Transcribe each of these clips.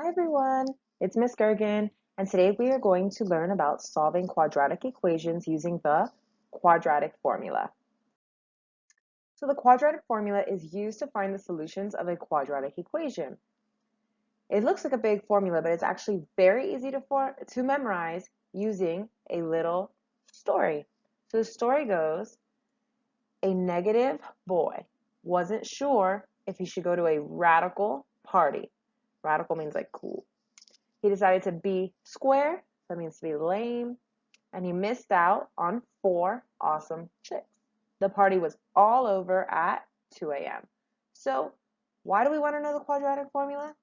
Hi everyone, it's Miss Gergen, and today we are going to learn about solving quadratic equations using the quadratic formula. So the quadratic formula is used to find the solutions of a quadratic equation. It looks like a big formula, but it's actually very easy to memorize using a little story. So the story goes, a negative boy wasn't sure if he should go to a radical party. Radical means like cool. He decided to be square, that means to be lame, and he missed out on 4 awesome chicks. The party was all over at 2 a.m. So, why do we want to know the quadratic formula?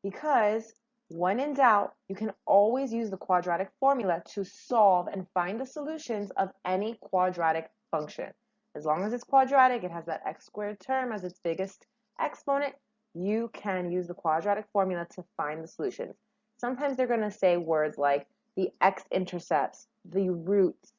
Because when in doubt, you can always use the quadratic formula to solve and find the solutions of any quadratic function. As long as it's quadratic, it has that x squared term as its biggest exponent, you can use the quadratic formula to find the solutions. Sometimes they're going to say words like the x-intercepts, the roots,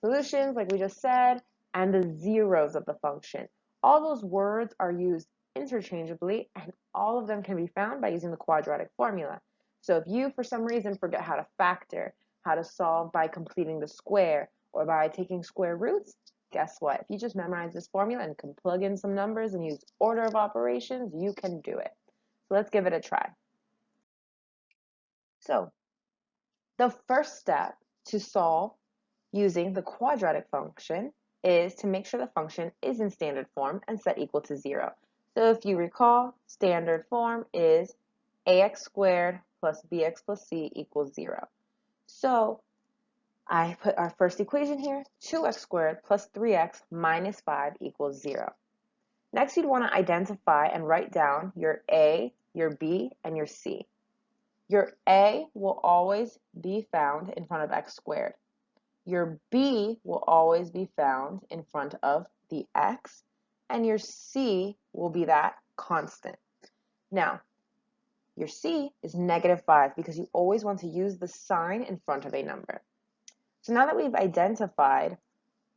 solutions, like we just said, and the zeros of the function. All those words are used interchangeably, and all of them can be found by using the quadratic formula. So if you, for some reason, forget how to factor, how to solve by completing the square, or by taking square roots, guess what? If you just memorize this formula and can plug in some numbers and use order of operations, you can do it. So let's give it a try. So the first step to solve using the quadratic function is to make sure the function is in standard form and set equal to 0. So if you recall, standard form is ax squared plus bx plus c equals 0. So I put our first equation here, 2x squared plus 3x minus 5 equals 0. Next, you'd want to identify and write down your a, your b, and your c. Your a will always be found in front of x squared. Your b will always be found in front of the x, and your c will be that constant. Now, your c is -5 because you always want to use the sign in front of a number. So now that we've identified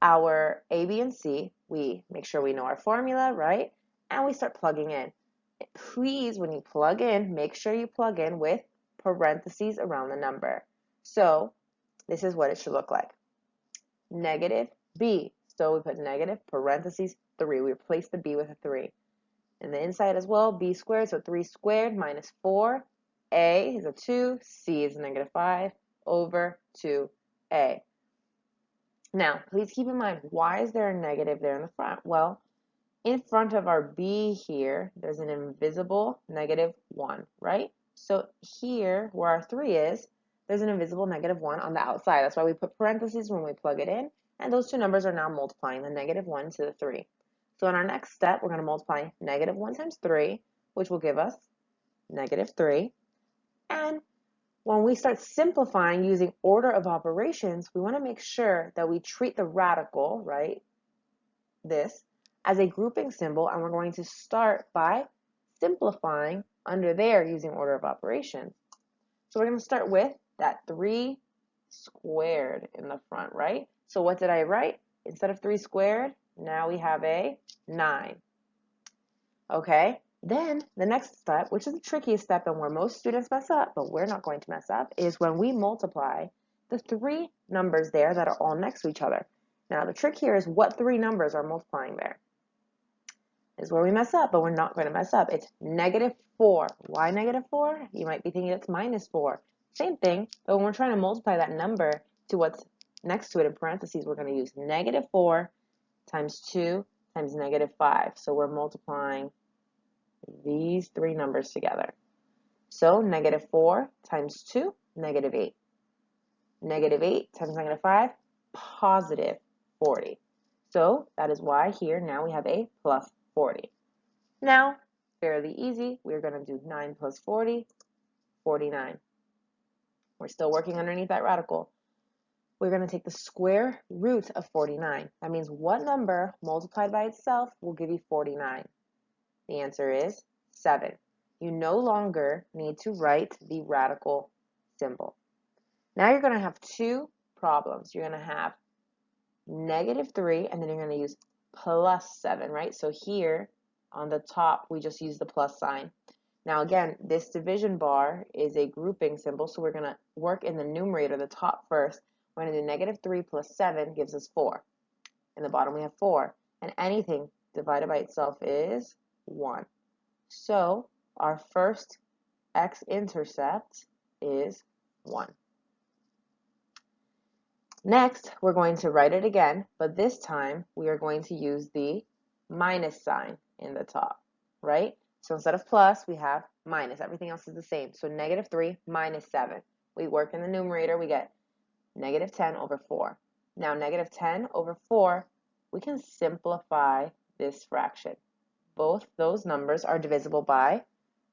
our a, b, and c, we make sure we know our formula, right? And we start plugging in. Please, when you plug in, make sure you plug in with parentheses around the number. So this is what it should look like. Negative b. So we put negative parentheses 3. We replace the b with a 3. And the inside as well, b squared, so 3 squared minus 4. A is a 2, c is a -5 over 2a. Now, please keep in mind, why is there a negative there in the front? Well, in front of our b here, there's an invisible -1, right? So here, where our 3 is, there's an invisible -1 on the outside. That's why we put parentheses when we plug it in. And those two numbers are now multiplying, the -1 to the 3. So in our next step, we're going to multiply -1 times 3, which will give us -3. And when we start simplifying using order of operations, we want to make sure that we treat the radical, right, this, as a grouping symbol, and we're going to start by simplifying under there using order of operations. So we're going to start with that 3 squared in the front, right? So what did I write? Instead of 3 squared, now we have a 9. Okay, then the next step, which is the trickiest step and where most students mess up, but we're not going to mess up, is when we multiply the 3 numbers there that are all next to each other. Now the trick here is what 3 numbers are multiplying there. Is where we mess up, but we're not going to mess up. It's -4. Why -4? You might be thinking it's -4. Same thing, but when we're trying to multiply that number to what's next to it in parentheses, we're going to use -4 times 2 times -5. So we're multiplying these 3 numbers together. So -4 times 2, -8. -8 times -5, positive 40. So that is why here now we have a plus 40. Now, fairly easy, we're going to do 9 plus 40, 49. We're still working underneath that radical. We're going to take the square root of 49. That means what number multiplied by itself will give you 49? The answer is 7. You no longer need to write the radical symbol. Now you're going to have 2 problems. You're going to have -3, and then you're going to use plus 7, right? So here on the top, we just use the plus sign. Now again, this division bar is a grouping symbol, so we're going to work in the numerator, the top first. We're going to do negative 3 plus 7 gives us 4. In the bottom we have 4. And anything divided by itself is 1. So our first x-intercept is 1. Next, we're going to write it again, but this time we are going to use the minus sign in the top, right? So instead of plus, we have minus. Everything else is the same. So negative 3 minus 7. We work in the numerator, we get negative 10 over 4. Now negative 10 over 4, we can simplify this fraction. Both those numbers are divisible by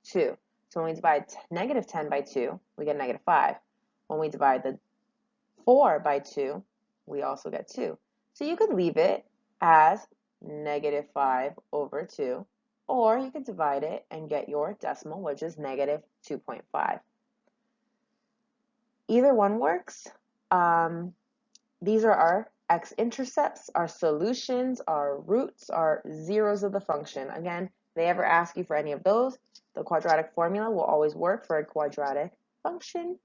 2. So when we divide negative 10 by 2, we get negative 5. When we divide the 4 by 2, we also get 2. So you could leave it as negative 5 over 2, or you could divide it and get your decimal, which is negative 2.5. Either one works. These are our x-intercepts, our solutions, our roots, our zeros of the function. Again, if they ever ask you for any of those, the quadratic formula will always work for a quadratic function,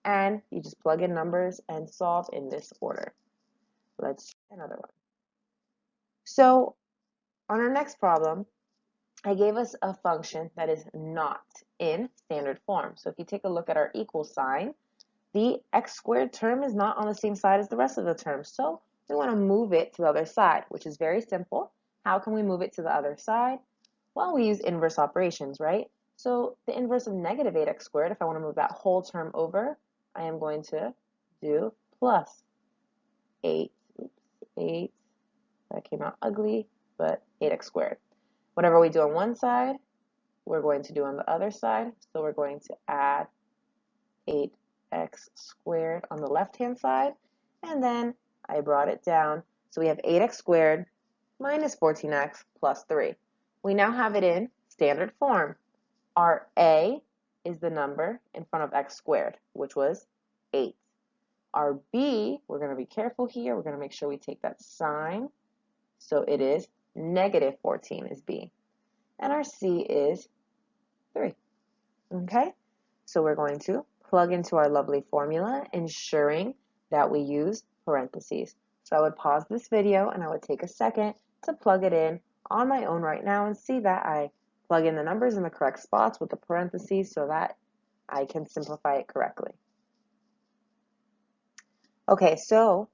and you just plug in numbers and solve in this order. Let's try another one. So on our next problem, I gave us a function that is not in standard form. So if you take a look at our equal sign, the x squared term is not on the same side as the rest of the terms. So we want to move it to the other side, which is very simple. How can we move it to the other side? Well, we use inverse operations, right? So the inverse of negative 8x squared, if I want to move that whole term over, I am going to do plus 8. Oops, 8. That came out ugly, but 8x squared. Whatever we do on one side, we're going to do on the other side. So we're going to add 8x squared on the left-hand side, and then I brought it down. So we have 8x squared minus 14x plus 3. We now have it in standard form. Our a is the number in front of x squared, which was 8. Our b, we're going to be careful here. We're going to make sure we take that sign. So it is negative 14 is b. And our c is 3. Okay? So we're going to plug into our lovely formula, ensuring that we use parentheses. So I would pause this video and I would take a second to plug it in on my own right now and see that I plug in the numbers in the correct spots with the parentheses so that I can simplify it correctly. Okay, so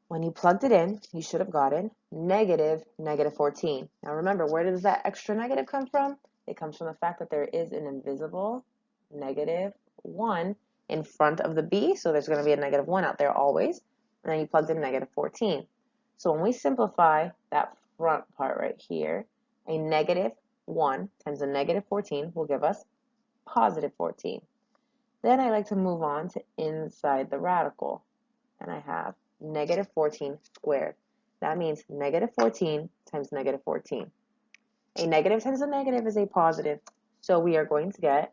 when you plugged it in, you should have gotten negative 14. Now remember, where does that extra negative come from? It comes from the fact that there is an invisible negative 1 in front of the b, so there's going to be a negative 1 out there always, and then you plugged in negative 14. So when we simplify that front part right here, a negative 1 times a negative 14 will give us positive 14. Then I like to move on to inside the radical, and I have negative 14 squared. That means negative 14 times negative 14. A negative times a negative is a positive, so we are going to get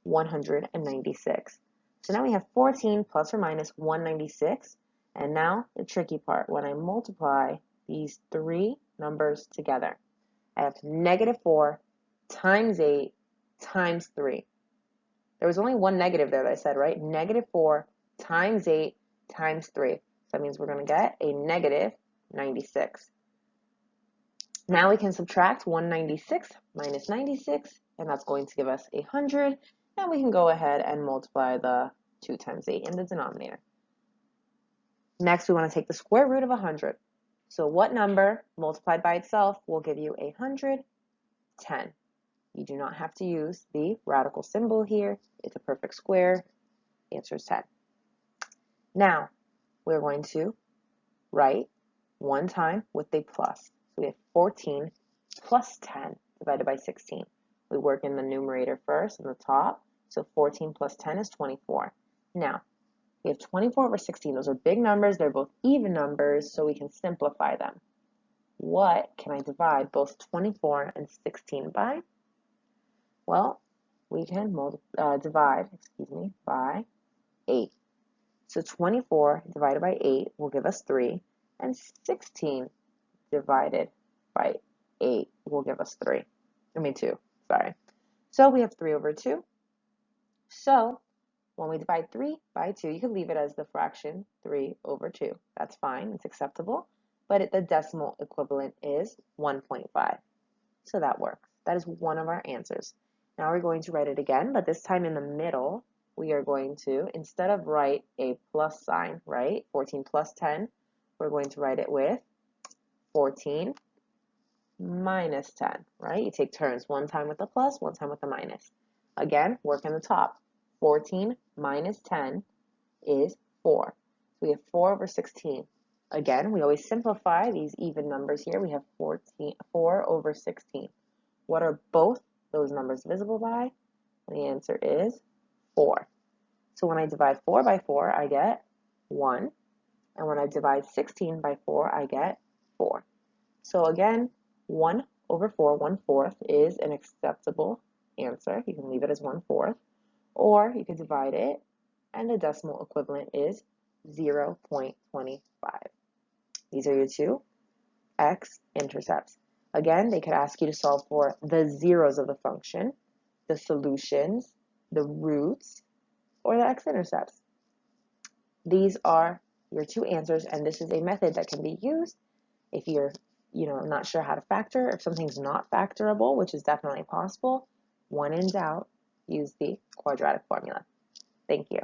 196. So now we have 14 plus or minus 196, and now the tricky part, when I multiply these three numbers together, I have negative 4 times 8 times 3. There was only one negative there that I said, right? Negative 4 times 8 times 3. So that means we're going to get a negative 96. Now we can subtract 196 minus 96, and that's going to give us 100. And we can go ahead and multiply the 2 times 8 in the denominator. Next, we want to take the square root of 100. So what number multiplied by itself will give you 100? 10. You do not have to use the radical symbol here. It's a perfect square. The answer is 10. Now, we're going to write one time with a plus. So we have 14 plus 10 divided by 16. We work in the numerator first in the top. So 14 plus 10 is 24. Now, we have 24 over 16. Those are big numbers. They're both even numbers, so we can simplify them. What can I divide both 24 and 16 by? Well, we can divide by 8. So 24 divided by 8 will give us 3, and 16 divided by 8 will give us 2. sorry. So we have 3 over 2. So when we divide 3 by 2, you can leave it as the fraction 3 over 2. That's fine, it's acceptable, but the decimal equivalent is 1.5. So that works. That is one of our answers. Now we're going to write it again, but this time in the middle, we are going to, instead of write a plus sign, right, 14 plus 10, we're going to write it with 14 minus 10, right? You take turns, one time with the plus, one time with the minus. Again, work in the top. 14 minus 10 is 4. So we have 4 over 16. Again, we always simplify these even numbers here. We have 4 over 16. What are both those numbers divisible by? And the answer is 4. So when I divide 4 by 4, I get 1. And when I divide 16 by 4, I get 4. So again, 1 over 4, 1/4, is an acceptable answer. You can leave it as 1/4. Or you could divide it, and the decimal equivalent is 0.25. These are your two x-intercepts. Again, they could ask you to solve for the zeros of the function, the solutions, the roots, or the x-intercepts. These are your two answers, and this is a method that can be used if you're not sure how to factor, if something's not factorable, which is definitely possible. When in doubt, use the quadratic formula. Thank you.